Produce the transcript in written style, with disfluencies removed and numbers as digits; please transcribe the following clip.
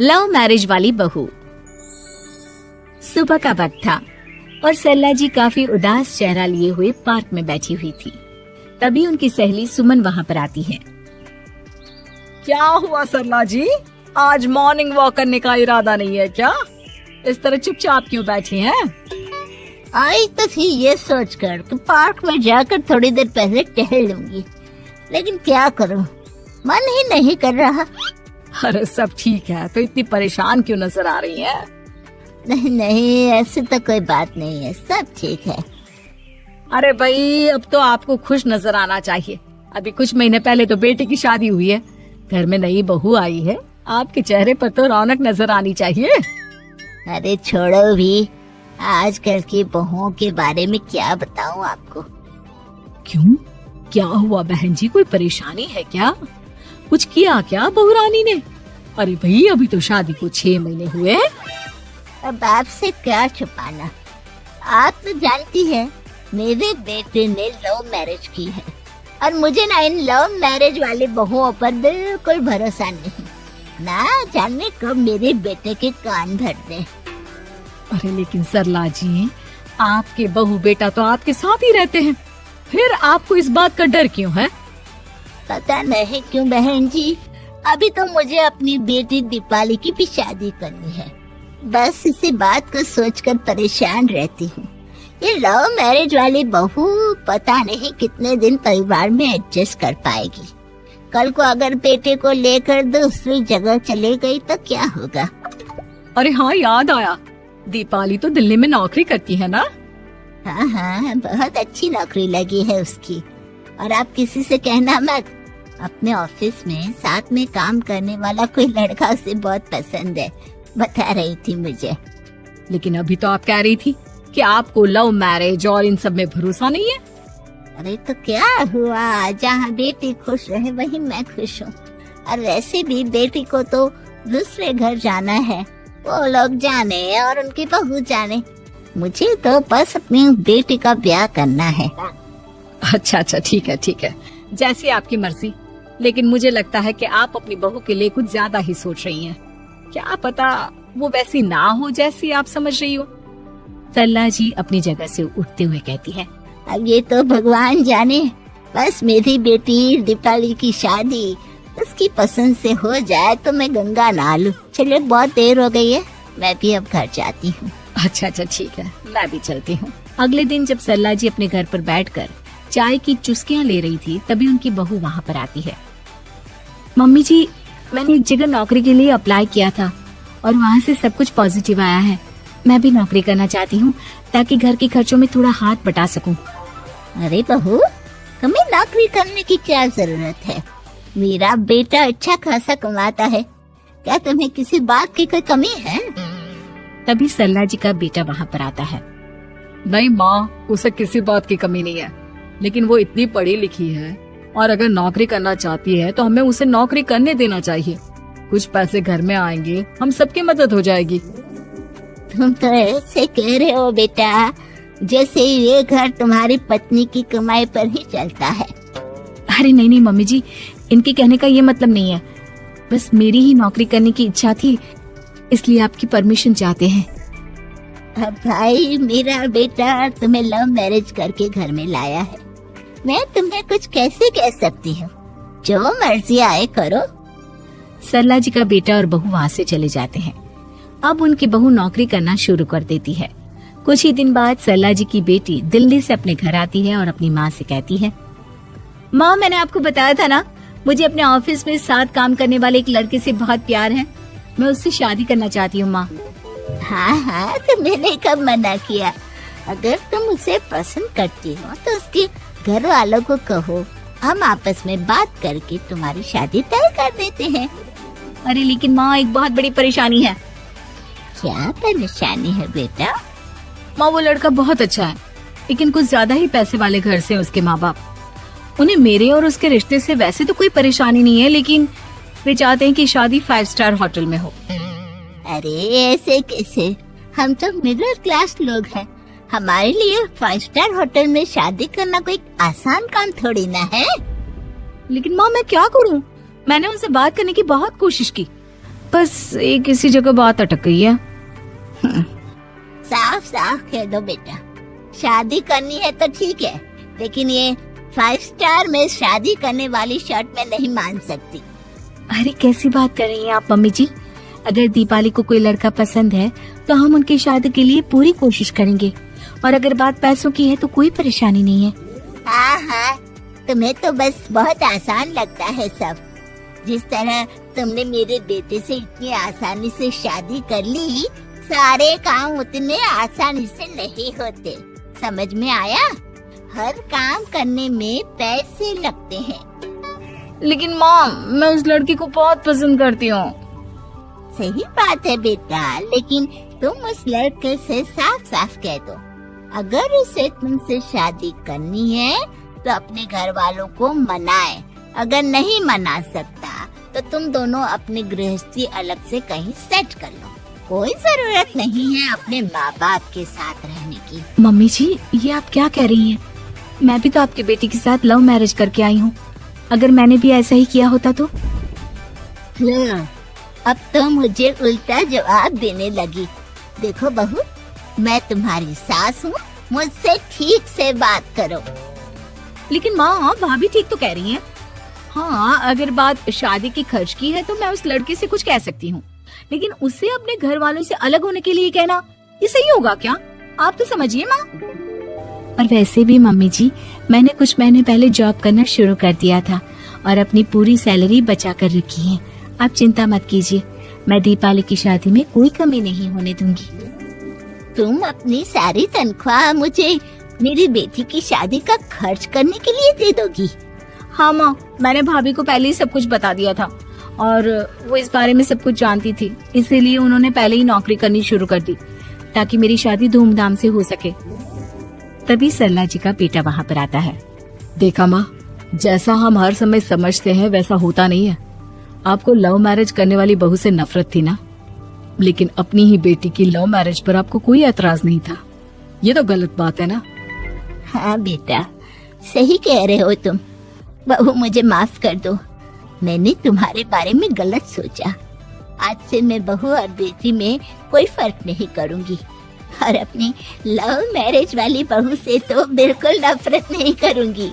Love marriage वाली बहू। सुबह का वक्त था और सरला जी काफी उदास चेहरा लिए हुए पार्क में बैठी हुई थी। तभी उनकी सहेली सुमन वहाँ पर आती है। क्या हुआ सरला जी, आज मॉर्निंग वॉक करने का इरादा नहीं है क्या? इस तरह चुपचाप क्यों बैठी हैं? आई तो थी ये सोचकर कि पार्क में जाकर थोड़ी देर पहले टहल लूंगी, लेकिन क्या करूं, मन ही नहीं कर रहा। अरे सब ठीक है, तो इतनी परेशान क्यों नजर आ रही है? नहीं नहीं, ऐसी तो कोई बात नहीं है, सब ठीक है। अरे भाई, अब तो आपको खुश नजर आना चाहिए। अभी कुछ महीने पहले तो बेटे की शादी हुई है, घर में नई बहू आई है, आपके चेहरे पर तो रौनक नजर आनी चाहिए। अरे छोड़ो भी, आजकल की बहुओं के बारे में क्या बताऊं आपको। क्यों, क्या हुआ बहन जी, कोई परेशानी है क्या? कुछ किया क्या बहू रानी ने? अरे भाई, अभी तो शादी को 6 महीने हुए हैं। अब आपसे क्या छुपाना, आप तो जानती है मेरे बेटे ने लव मैरिज की है और मुझे ना इन लव मैरिज वाली बहुओं पर बिल्कुल भरोसा नहीं। ना जाने कब मेरे बेटे के कान भर दे। अरे लेकिन सरला जी, आपके बहू बेटा तो आपके साथ ही रहते हैं, फिर आपको इस बात का डर क्यों है? पता नहीं क्यों बहन जी, अभी तो मुझे अपनी बेटी दीपाली की भी शादी करनी है। बस इसी बात को सोचकर परेशान रहती हूँ। ये लव मैरिज वाली बहू पता नहीं कितने दिन परिवार में एडजस्ट कर पाएगी। कल को अगर बेटे को लेकर दूसरी जगह चले गई तो क्या होगा? अरे हाँ, याद आया, दीपाली तो दिल्ली में नौकरी करती है ना? हाँ हाँ, बहुत अच्छी नौकरी लगी है उसकी। और आप किसी से कहना मत, अपने ऑफिस में साथ में काम करने वाला कोई लड़का उसे बहुत पसंद है, बता रही थी मुझे। लेकिन अभी तो आप कह रही थी कि आपको लव मैरिज और इन सब में भरोसा नहीं है। अरे तो क्या हुआ, जहाँ बेटी खुश रहे वहीं मैं खुश हूँ। और वैसे भी बेटी को तो दूसरे घर जाना है, वो लोग जाने और उनकी बहू जाने, मुझे तो बस अपनी बेटी का ब्याह करना है। अच्छा अच्छा, ठीक है ठीक है, जैसी आपकी मर्जी। लेकिन मुझे लगता है कि आप अपनी बहू के लिए कुछ ज्यादा ही सोच रही हैं। क्या पता वो वैसी ना हो जैसी आप समझ रही हो। सरला जी अपनी जगह से उठते हुए कहती है, अब ये तो भगवान जाने, बस मेरी बेटी दीपाली की शादी उसकी पसंद से हो जाए तो मैं गंगा नहा लूं। चलिए बहुत देर हो गई है, मैं भी अब घर जाती हूँ। अच्छा अच्छा ठीक है, मैं भी चलती हूँ। अगले दिन जब सरला जी अपने घर पर बैठकर चाय की चुस्कियां ले रही थी, तभी उनकी बहू वहाँ पर आती है। मम्मी जी, मैंने एक जगह नौकरी के लिए अप्लाई किया था और वहाँ से सब कुछ पॉजिटिव आया है। मैं भी नौकरी करना चाहती हूँ ताकि घर के खर्चों में थोड़ा हाथ बटा सकूं। अरे बहू, तुम्हें नौकरी करने की क्या जरूरत है? मेरा बेटा अच्छा खासा कमाता है, क्या तुम्हें किसी बात की कोई कमी है? तभी सरला जी का बेटा वहाँ पर आता है। नहीं माँ, उसे किसी बात की कमी नहीं है, लेकिन वो इतनी पढ़ी लिखी है और अगर नौकरी करना चाहती है तो हमें उसे नौकरी करने देना चाहिए। कुछ पैसे घर में आएंगे, हम सबकी मदद हो जाएगी। तुम तो ऐसे कह रहे हो बेटा जैसे ये घर तुम्हारी पत्नी की कमाई पर ही चलता है। अरे नहीं नहीं मम्मी जी, इनके कहने का ये मतलब नहीं है, बस मेरी ही नौकरी करने की इच्छा थी, इसलिए आपकी परमिशन चाहते हैं। अब भाई, मेरा बेटा तुम्हें लव मैरिज करके घर में लाया है, मैं तुम्हें कुछ कैसे कह सकती हूँ? जो मर्जी आए करो। सरला जी का बेटा और बहू वहाँ से चले जाते हैं। अब उनकी बहू नौकरी करना शुरू कर देती है। कुछ ही दिन बाद सरला जी की बेटी दिल्ली से अपने घर आती है और अपनी माँ से कहती है, माँ, मैंने आपको बताया था ना, मुझे अपने ऑफिस में साथ काम करने वाले एक लड़के से बहुत प्यार है, मैं उससे शादी करना चाहती हूँ। माँ, हाँ हाँ, तो मैंने कब मना किया? अगर तुम उसे पसंद करती हो तो उसके घर वालों को कहो, हम आपस में बात करके तुम्हारी शादी तय कर देते हैं। अरे लेकिन माँ, एक बहुत बड़ी परेशानी है। क्या परेशानी है बेटा? माँ, वो लड़का बहुत अच्छा है, लेकिन कुछ ज्यादा ही पैसे वाले घर से उसके माँ बाप। उन्हें मेरे और उसके रिश्ते से वैसे तो कोई परेशानी नहीं है, लेकिन वे चाहते हैं कि शादी 5 स्टार होटल में हो। अरे ऐसे कैसे, हम तो मिडिल क्लास लोग हैं, हमारे लिए 5 स्टार होटल में शादी करना कोई आसान काम थोड़ी ना है। लेकिन माँ, मैं क्या करूँ? मैंने उनसे बात करने की बहुत कोशिश की, बस एक इसी जगह बात अटक गई है। साफ साफ कह दो बेटा, शादी करनी है तो ठीक है, लेकिन ये 5 स्टार में शादी करने वाली शर्त में नहीं मान सकती। अरे कैसी बात कर रही हैं आप मम्मी जी? अगर दीपाली को कोई लड़का पसंद है तो हम उनकी शादी के लिए पूरी कोशिश करेंगे, और अगर बात पैसों की है तो कोई परेशानी नहीं है। हाँ हाँ, तुम्हें तो बस बहुत आसान लगता है सब। जिस तरह तुमने मेरे बेटे से इतनी आसानी से शादी कर ली, सारे काम उतने आसानी से नहीं होते। समझ में आया? हर काम करने में पैसे लगते हैं। लेकिन माँ, मैं उस लड़की को बहुत पसंद करती हूँ। सही बात है बेटा, लेकिन तुम उस लड़के से साफ साफ कह दो, अगर उसे तुमसे शादी करनी है तो अपने घर वालों को मनाए। अगर नहीं मना सकता तो तुम दोनों अपनी गृहस्थी अलग से कहीं सेट कर लो। कोई जरूरत नहीं है अपने माँ बाप के साथ रहने की। मम्मी जी, ये आप क्या कह रही हैं? मैं भी तो आपकी बेटी के साथ लव मैरिज करके आई हूँ। अगर मैंने भी ऐसा ही किया होता तो? लो, अब तो मुझे उल्टा जवाब देने लगी। देखो बहू, मैं तुम्हारी सास हूँ, मुझसे ठीक से बात करो। लेकिन माँ, भाभी ठीक तो कह रही हैं। हाँ, अगर बात शादी की खर्च की है तो मैं उस लड़के से कुछ कह सकती हूँ, लेकिन उसे अपने घर वालों से अलग होने के लिए कहना, ये सही होगा क्या? आप तो समझिए माँ। और वैसे भी मम्मी जी, मैंने कुछ महीने पहले जॉब करना शुरू कर दिया था और अपनी पूरी सैलरी बचा कर रखी है। आप चिंता मत कीजिए, मैं दीपाली की शादी में कोई कमी नहीं होने दूंगी। तुम अपनी सारी तनख्वाह मुझे मेरी बेटी की शादी का खर्च करने के लिए दे दोगी? हाँ माँ, मैंने भाभी को पहले ही सब कुछ बता दिया था और वो इस बारे में सब कुछ जानती थी, इसीलिए उन्होंने पहले ही नौकरी करनी शुरू कर दी ताकि मेरी शादी धूमधाम से हो सके। तभी सरला जी का बेटा वहाँ पर आता है। देखा माँ, जैसा हम हर समय समझते हैं वैसा होता नहीं है। आपको लव मैरिज करने वाली बहू से नफरत थी ना, लेकिन अपनी ही बेटी की लव मैरिज पर आपको कोई एतराज नहीं था। ये तो गलत बात है ना। हाँ बेटा, सही कह रहे हो तुम। बहू, मुझे माफ कर दो, मैंने तुम्हारे बारे में गलत सोचा। आज से मैं बहू और बेटी में कोई फर्क नहीं करूंगी, और अपनी लव मैरिज वाली बहू से तो बिल्कुल नफरत नहीं करूंगी।